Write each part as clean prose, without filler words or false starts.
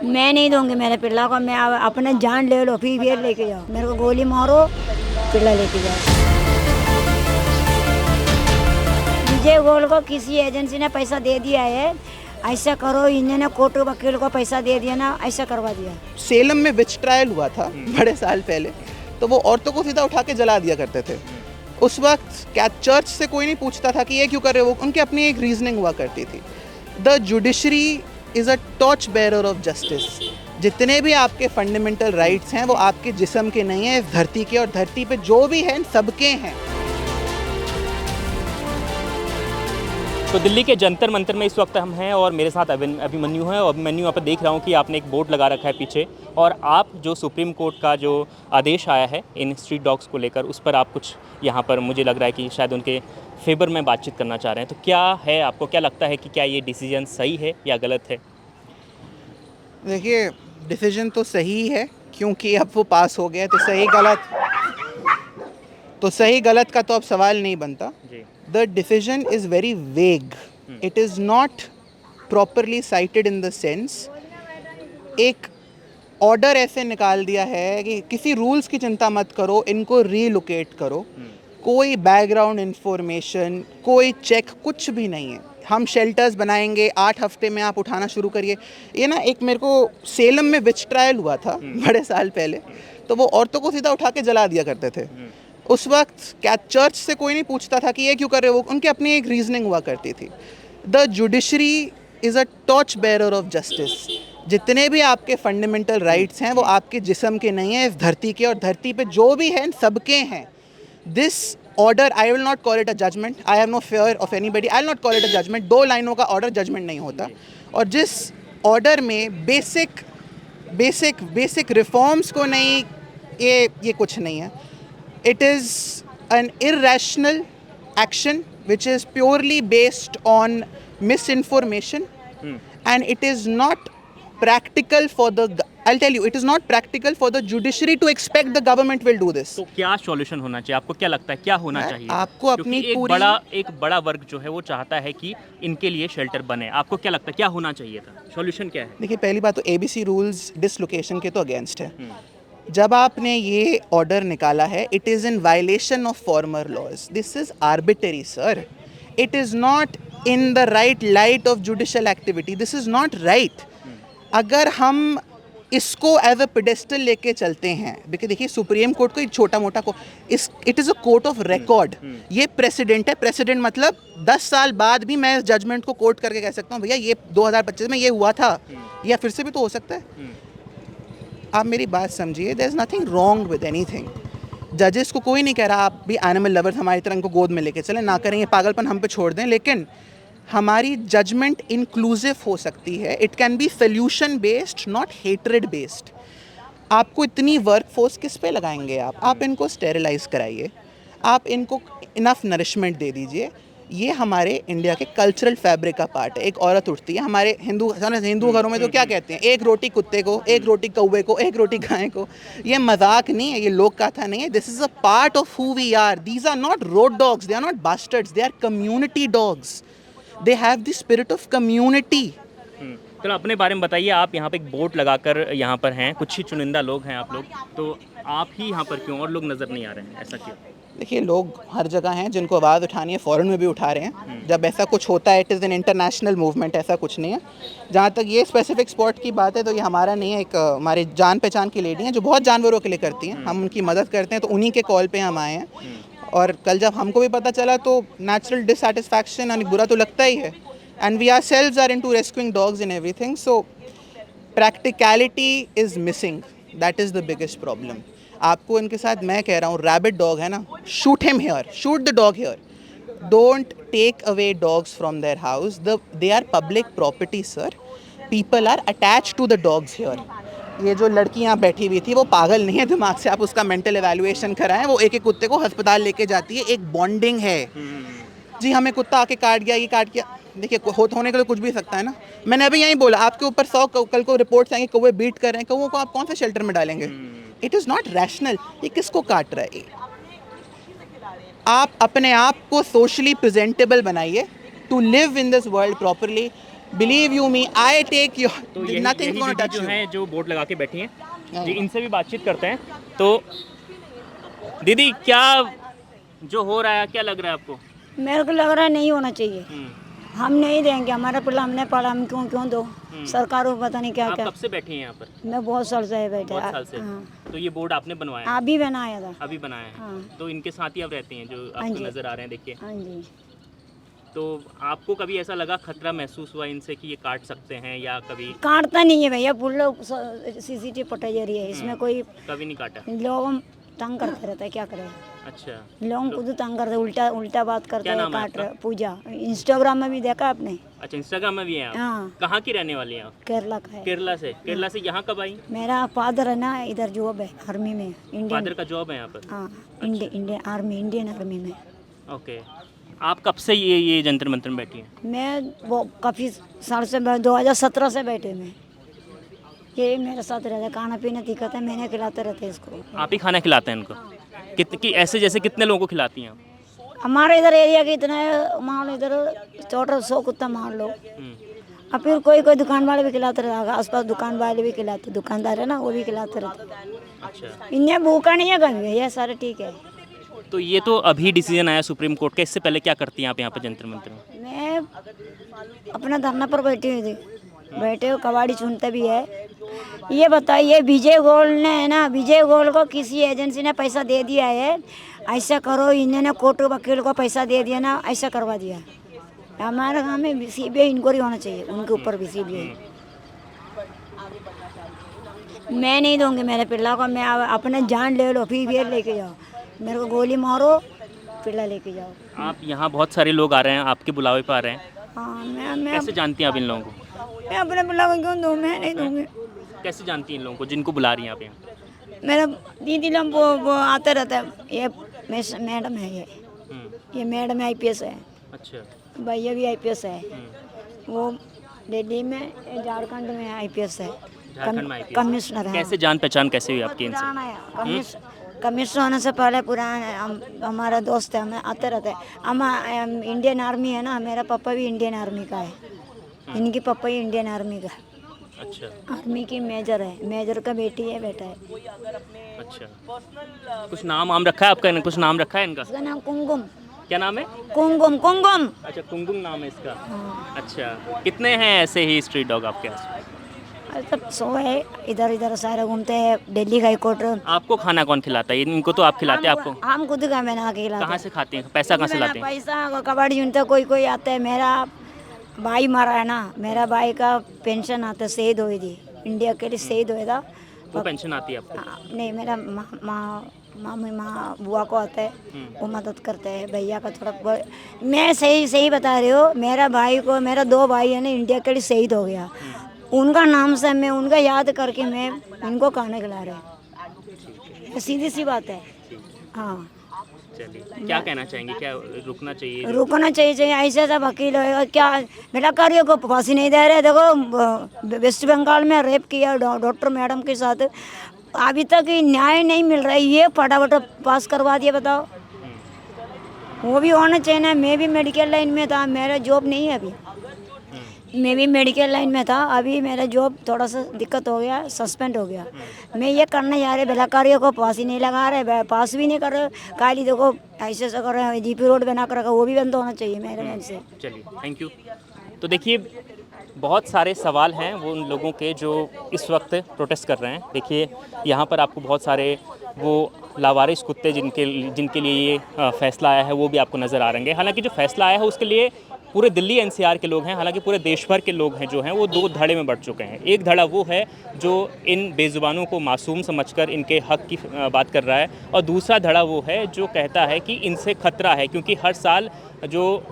मैं नहीं दूंगी मेरे पिल्ला को। मैं अपने जान ले लो फिर लेके जाओ, मेरे को गोली मारो, पिल्ला लेके जाओ। विजय गोल को किसी एजेंसी ने पैसा दे दिया है, ऐसा करो, इन्होंने कोर्ट वकील को पैसा दे दिया ना, ऐसा करवा दिया। सेलम में विच ट्रायल हुआ था बड़े साल पहले, तो वो औरतों को सीधा उठा के जला दिया करते थे। उस वक्त क्या चर्च से कोई नहीं पूछता था कि ये क्यों कर रहे हो, उनकी अपनी एक रीजनिंग हुआ करती थी। The judiciary is a torch bearer of justice. जितने भी आपके फंडामेंटल राइट्स हैं वो आपके जिस्म के नहीं हैं, इस धरती के, और धरती पे जो भी हैं सबके हैं। तो दिल्ली के जंतर मंतर में इस वक्त हम हैं और मेरे साथ अभिमन्यु है। और अभिमन्यु, यहाँ पर देख रहा हूँ कि आपने एक बोर्ड लगा रखा है पीछे, और आप जो सुप्रीम कोर्ट का जो आदेश आया है इन स्ट्रीट डॉग्स को लेकर, उस पर आप कुछ यहाँ पर मुझे लग रहा है कि शायद उनके फेवर में बातचीत करना चाह रहे हैं। तो क्या है, आपको क्या लगता है कि क्या ये डिसीजन सही है या गलत है? देखिए, डिसीजन तो सही है क्योंकि अब वो पास हो गया, तो सही गलत का तो अब सवाल नहीं बनता। The decision is very vague. It is not properly cited in the sense, एक ऑर्डर ऐसे निकाल दिया है कि किसी रूल्स की चिंता मत करो, इनको रीलोकेट करो। कोई बैकग्राउंड इंफॉर्मेशन, कोई चेक, कुछ भी नहीं है। हम शेल्टर्स बनाएंगे, 8 हफ्ते में आप उठाना शुरू करिए। ये ना, एक मेरे को सेलम में विच ट्रायल हुआ था बड़े साल पहले, तो वो औरतों को सीधा उठा के जला दिया करते थे। उस वक्त क्या चर्च से कोई नहीं पूछता था कि ये क्यों कर रहे हो, उनकी अपनी एक रीजनिंग हुआ करती थी। The judiciary is a torch bearer of justice. जितने भी आपके फंडामेंटल राइट्स हैं वो आपके जिस्म के नहीं हैं, इस धरती के, और धरती पे जो भी हैं सबके हैं। This order, I will not call it a judgement, I have no fear of anybody, I will not call it a judgement. 2 लाइनों का ऑर्डर जजमेंट नहीं होता। और जिस ऑर्डर में बेसिक रिफॉर्म्स को नहीं, ये कुछ नहीं है। It is an irrational action which is purely based on misinformation, and it is not practical for the, I'll tell you, it is not practical for the judiciary to expect the government will do this. तो क्या solution होना चाहिए? आपको क्या लगता है क्या होना चाहिए? आपको अपनी क्योंकि एक बड़ा वर्ग जो है वो चाहता है कि इनके लिए शेल्टर बने। आपको क्या लगता है क्या होना चाहिए था? सॉल्यूशन क्या है? देखिए, पहली बात तो ABC रूल्स डिसलोकेशन के तो अगेंस्ट है। जब आपने ये ऑर्डर निकाला है, it is in violation of former laws. This is arbitrary sir. It is not in the right light of judicial activity. This is not right. अगर हम इसको एज अ पेडेस्टल लेके चलते हैं, देखिए सुप्रीम कोर्ट को एक छोटा मोटा को, it is a court of record. ये प्रेसिडेंट है। प्रेसिडेंट मतलब 10 साल बाद भी मैं इस जजमेंट को कोर्ट करके कह सकता हूँ भैया ये 2025 में ये हुआ था, या फिर से भी तो हो सकता है। आप मेरी बात समझिए, there is nothing wrong with anything. जजेस को कोई नहीं कह रहा आप भी एनिमल लवर्स हमारी तरह इनको गोद में लेके चलें, ना करें, ये पागलपन हम पे छोड़ दें। लेकिन हमारी जजमेंट इंक्लूसिव हो सकती है। It can be solution based, not hatred based. आपको इतनी वर्कफोर्स किस पे लगाएंगे आप इनको स्टेरिलाइज कराइए, आप इनको इनफ नरिशमेंट दे दीजिए। ये हमारे इंडिया के कल्चरल फैब्रिक का पार्ट है। एक औरत उठती है हमारे हिंदू घरों में तो क्या कहते हैं, एक रोटी कुत्ते को, एक रोटी कौवे को, एक रोटी गाय को। ये मजाक नहीं है, ये लोक कथा नहीं है। This is a part of who we are. These are not road dogs, they are not bastards, they are community dogs. They have the spirit of community. चलो अपने बारे में बताइए। आप यहाँ पे एक बोर्ड लगाकर यहाँ पर हैं, कुछ ही चुनिंदा लोग हैं आप लोग, तो आप ही यहाँ पर क्यों, और लोग नज़र नहीं आ रहे हैं, ऐसा क्यों? देखिए, लोग हर जगह हैं जिनको आवाज़ उठानी है, फ़ॉरेन में भी उठा रहे हैं। जब ऐसा कुछ होता है, it is an international movement, ऐसा कुछ नहीं है। जहाँ तक ये स्पेसिफिक स्पॉट की बात है तो ये हमारा नहीं है। एक हमारी जान पहचान की लेडी हैं जो बहुत जानवरों के लिए करती हैं, हम उनकी मदद करते हैं, तो उन्हीं के कॉल पे हम आए हैं। और कल जब हमको भी पता चला तो नेचुरल डिससेटिस्फैक्शन, यानी बुरा तो लगता ही है। And we ourselves are into rescuing dogs in everything, so practicality is missing, that is the biggest problem. आपको इनके साथ, मैं कह रहा हूँ, रैबिट डॉग है ना, shoot him here, shoot the dog here, don't take away dogs from their house. They are public property sir, people are attach to the dogs here. ये जो लड़की यहाँ बैठी हुई थी वो पागल नहीं है दिमाग से, आप उसका मेंटल एवेल्युएशन कराएं। वो एक एक कुत्ते को अस्पताल लेके जाती है, एक बॉन्डिंग है। जी हमें कुत्ता आके काट गया, ये काट गया, देखिए होने के लिए कुछ भी सकता है ना। मैंने अभी यहीं बोला, आपके ऊपर 100 कल को रिपोर्ट्स आएंगे कौवे बीट कर रहे हैं, कौवों को आप कौन से शेल्टर में डालेंगे? It is not rational. ये किसको काट रहा है? आप अपने आप को सोशली प्रेजेंटेबल बनाइए to live in this world properly. Believe you me, I take your तो यही nothing यही gonna दीदी touch जो you. हैं जो बोर्ड लगा के बैठी हैं हाँ। जी, इनसे भी बातचीत करते हैं। तो दीदी क्या जो हो रहा है क्या लग रहा है आपको? मेरे को लग रहा है नहीं होना चाहिए। हम्म, हम नहीं देंगे, हमारा पिल्ला हमने पढ़ा, हम क्यों क्यों दो। सरकार को पता नहीं क्या आप क्या। कब से बैठी हैं यहाँ पर? मैं बहुत साल से बैठे। बहुत साल से। हाँ, तो ये बोर्ड आपने बनवाया है? अभी बनाया था। अभी बनाया है? हाँ। तो इनके साथ ही आप रहती हैं जो हाँ आपको जी। नज़र आ रहे हैं, देखिए। हाँ जी। तो आपको कभी ऐसा लगा, खतरा महसूस हुआ इनसे कि ये काट सकते हैं, या कभी काटता नहीं है भैया, पुल CCTV फुटेज रही है, इसमें कोई कभी नहीं काटा? लोग तंग करते रहते हैं, क्या करें। अच्छा, लोग खुद तंग करते, उल्टा उल्टा बात करते क्या हैं, नाम है काट आपका? रहे। पूजा, इंस्टाग्राम में भी देखा आपने? अच्छा, इंस्टाग्राम में भी हैं आप? हाँ, कहाँ की रहने वाली हैं आप? केरला का है। केरला से? केरला से यहाँ कब आई? मेरा फादर है ना, इधर जॉब है आर्मी में, इंडियन। फादर का जॉब है यहाँ पर? हाँ, इंडियन आर्मी में। ओके। आप कब से ये जंतर मंतर में बैठी हैं? मैं वो काफ़ी साल से 2017 से बैठे में, ये मेरे साथ रहता है, खाना पीना दिक्कत है, मैंने खिलाते रहते इसको। आप ही खाना खिलाते हैं इनको? कि ऐसे जैसे कितने लोगों को खिलाती हैं आप? हमारे इधर एरिया के इतना है, मान लो इधर टोटल 100 कुत्ता मान लो। अब फिर कोई कोई दुकान वाले भी खिलाते रहते, आसपास दुकान वाले भी खिलाते, दुकानदार है ना वो भी खिलाते रहते। अच्छा, इन्हें भूखा नहीं है कभी भैया, सारे ठीक है। तो ये तो अभी डिसीजन आया सुप्रीम कोर्ट का, इससे पहले क्या करती हैं आप यहाँ पर जंतर मंतर में? मैं अपना धरना पर बैठी हुई थी, बैठे हो कबाड़ी चुनते भी है। ये बताइए, विजय गोयल ने है ना, विजय गोयल को किसी एजेंसी ने पैसा दे दिया है, ऐसा करो, इन्होंने कोर्ट वकील को पैसा दे दिया ना, ऐसा करवा दिया। हमारे गाँव में CBI इंक्वायरी होना चाहिए, उनके ऊपर भी CBI। मैं नहीं दूंगी मेरे पिल्ला को, मैं अपने जान ले लो, फिर भी लेके जाओ, मेरे को गोली मारो, पिल्ला लेके जाओ। आप यहाँ बहुत सारे लोग आ रहे हैं, आपके बुलावे पर आ रहे हैं, हाँ, मैं कैसे जानती हैं आप इन लोगों को? मैं अपने पिल्ला को क्यों दूँ, मैं नहीं दूंगी। कैसे जानती हैं इन लोगों को जिनको बुला रही हैं आप यहाँ? मेरा दीदी लोग वो आते रहता है, ये मैडम है, ये मैडम IPS है, अच्छा। भैया भी IPS है, वो दिल्ली में, झारखंड में IPS है, झारखंड में IPS। कमिश्नर है। कैसे जान पहचान कैसे हुई आपकी इनसे? पुराना है, कमिश्नर होने से पहले पुराना हमारा दोस्त है, हमें आते रहते हैं। हम इंडियन आर्मी है ना, मेरा पापा भी इंडियन आर्मी का है, इनकी पापा ही इंडियन आर्मी का है। अच्छा, आर्मी की मेजर है, मेजर का बेटी है, बेटा है। अच्छा। कुछ नाम आम रखा है आपका? कुछ नाम रखा है इनका? इसका नाम कुमकुम। क्या नाम है? कुमकुम, कुमकुम। अच्छा, कुंगुम नाम है इसका। हाँ, अच्छा, कितने हैं ऐसे ही स्ट्रीट डॉग आपके पास? सब 100 है, इधर इधर सारे घूमते हैं, दिल्ली हाई कोर्ट। आपको खाना कौन खिलाता है? इनको तो आप खिलाते हैं आपको? हम खुद का बना के खिलाते कहाँ हैं। से खाते हैं? पैसा कहाँ से लाते हैं? पैसा कबाड़ी चुनते, कोई कोई आता है। मेरा भाई मरा है ना, मेरा भाई का पेंशन आता है, शहीद हुई थी, इंडिया के लिए शहीद हुआ था। वो पेंशन आती है आपको? नहीं, मेरा माँ बुआ को आता है, वो मदद करते हैं। भैया का थोड़ा मैं सही बता रही हूँ, मेरा भाई को, मेरा 2 भाई है ना, इंडिया के लिए शहीद हो गया, उनका नाम से मैं उनका याद करके मैं इनको खाना खिला रहे, सीधी सी बात है। हाँ, चलिए, क्या कहना चाहेंगे? क्या रुकना चाहिए? रुकना चाहिए। ऐसे सब वकील होएगा क्या? बेटा कार्यों को फांसी नहीं दे रहे। देखो वेस्ट बंगाल में रेप किया डॉक्टर मैडम के साथ, अभी तक न्याय नहीं मिल रहा है, ये फटाफट पास करवा दिया, बताओ। वो भी होना चाहिए ना। मैं भी मेडिकल लाइन में था, मेरा जॉब नहीं है अभी, मैं भी मेडिकल लाइन में था, अभी मेरा जॉब थोड़ा सा दिक्कत हो गया, सस्पेंड हो गया। मैं ये करने जा रहे, बेलाकारियों को पास ही नहीं लगा रहे, पास भी नहीं कर रहे, काली देखो ऐसे ऐसा कर रहे हैं, GP रोड बना कर रखा, वो भी बंद होना चाहिए मेरे मन से। चलिए, थैंक यू। तो देखिए, बहुत सारे सवाल हैं वो उन लोगों के जो इस वक्त प्रोटेस्ट कर रहे हैं। देखिए, यहाँ पर आपको बहुत सारे वो लावारिस कुत्ते जिनके लिए ये फैसला आया है वो भी आपको नज़र आ रहे हैं। हालांकि जो फैसला आया है उसके लिए पूरे दिल्ली NCR के लोग हैं, हालांकि पूरे देश भर के लोग हैं जो हैं वो 2 धड़े में बढ़ चुके हैं। एक धड़ा वो है जो इन बेजुबानों को मासूम समझकर इनके हक की बात कर रहा है, और दूसरा धड़ा वो है जो कहता है कि इनसे खतरा है, क्योंकि हर साल जो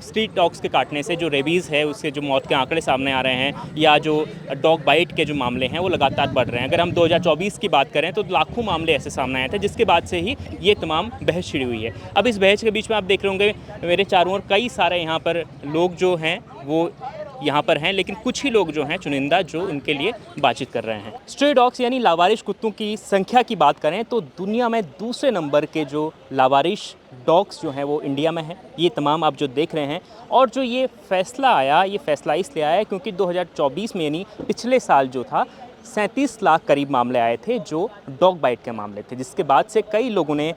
स्ट्रीट डॉग्स के काटने से जो रेबीज़ है उससे जो मौत के आंकड़े सामने आ रहे हैं, या जो डॉग बाइट के जो मामले हैं वो लगातार बढ़ रहे हैं। अगर हम 2024 की बात करें तो लाखों मामले ऐसे सामने आए थे, जिसके बाद से ही ये तमाम बहस छिड़ी हुई है। अब इस बहस के बीच में आप देख रहे होंगे मेरे चारों ओर कई सारे यहाँ पर लोग जो हैं वो यहाँ पर हैं, लेकिन कुछ ही लोग जो हैं चुनिंदा जो उनके लिए बातचीत कर रहे हैं। स्ट्रे डॉग्स यानी लावारिश कुत्तों की संख्या की बात करें तो दुनिया में दूसरे नंबर के जो लावारिश डॉग्स जो हैं वो इंडिया में हैं। ये तमाम आप जो देख रहे हैं, और जो ये फ़ैसला इसलिए आया क्योंकि 2024 में यानी पिछले साल जो था 37 लाख करीब मामले आए थे जो डॉग बाइट के मामले थे, जिसके बाद से कई लोगों ने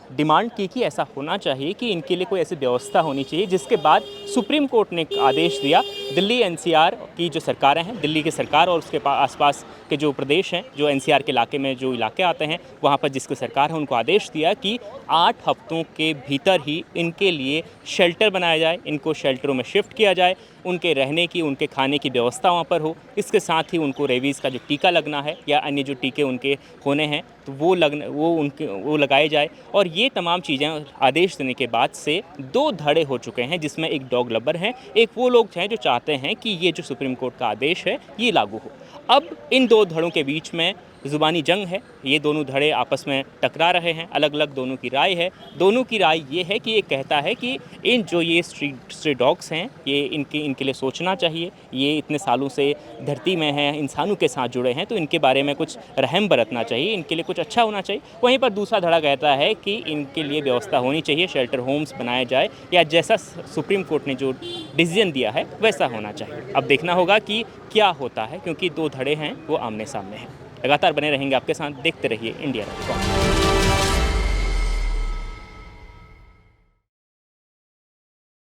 डिमांड की कि ऐसा होना चाहिए कि इनके लिए कोई ऐसी व्यवस्था होनी चाहिए, जिसके बाद सुप्रीम कोर्ट ने एक आदेश दिया। दिल्ली एनसीआर की जो सरकारें हैं, दिल्ली की सरकार और उसके आसपास के जो प्रदेश हैं, जो एनसीआर के इलाके में जो इलाके आते हैं, वहाँ पर जिसकी सरकार है, उनको आदेश दिया कि 8 हफ्तों के भीतर ही इनके लिए शेल्टर बनाया जाए, इनको शेल्टरों में शिफ्ट किया जाए, उनके रहने की, उनके खाने की व्यवस्था वहाँ पर हो। इसके साथ ही उनको रेबीज़ का जो टीका लगना है या अन्य जो टीके उनके होने हैं तो वो लगाए जाए। और ये तमाम चीज़ें आदेश देने के बाद से 2 धड़े हो चुके हैं, जिसमें एक डॉग लवर हैं, एक वो लोग हैं जो चाहते हैं कि ये जो सुप्रीम कोर्ट का आदेश है ये लागू हो। अब इन 2 धड़ों के बीच में ज़ुबानी जंग है, ये दोनों धड़े आपस में टकरा रहे हैं, अलग अलग दोनों की राय है। दोनों की राय ये है कि ये कहता है कि इन जो ये स्ट्रे डॉग्स हैं ये इनके लिए सोचना चाहिए, ये इतने सालों से धरती में हैं, इंसानों के साथ जुड़े हैं, तो इनके बारे में कुछ रहम बरतना चाहिए, इनके लिए कुछ अच्छा होना चाहिए। वहीं पर दूसरा धड़ा कहता है कि इनके लिए व्यवस्था होनी चाहिए, शेल्टर होम्स बनाए जाए या जैसा सुप्रीम कोर्ट ने जो डिसीजन दिया है वैसा होना चाहिए। अब देखना होगा कि क्या होता है, क्योंकि 2 धड़े हैं वो आमने सामने हैं। लगातार बने रहेंगे आपके साथ, देखते रहिए इंडिया डॉट कॉम।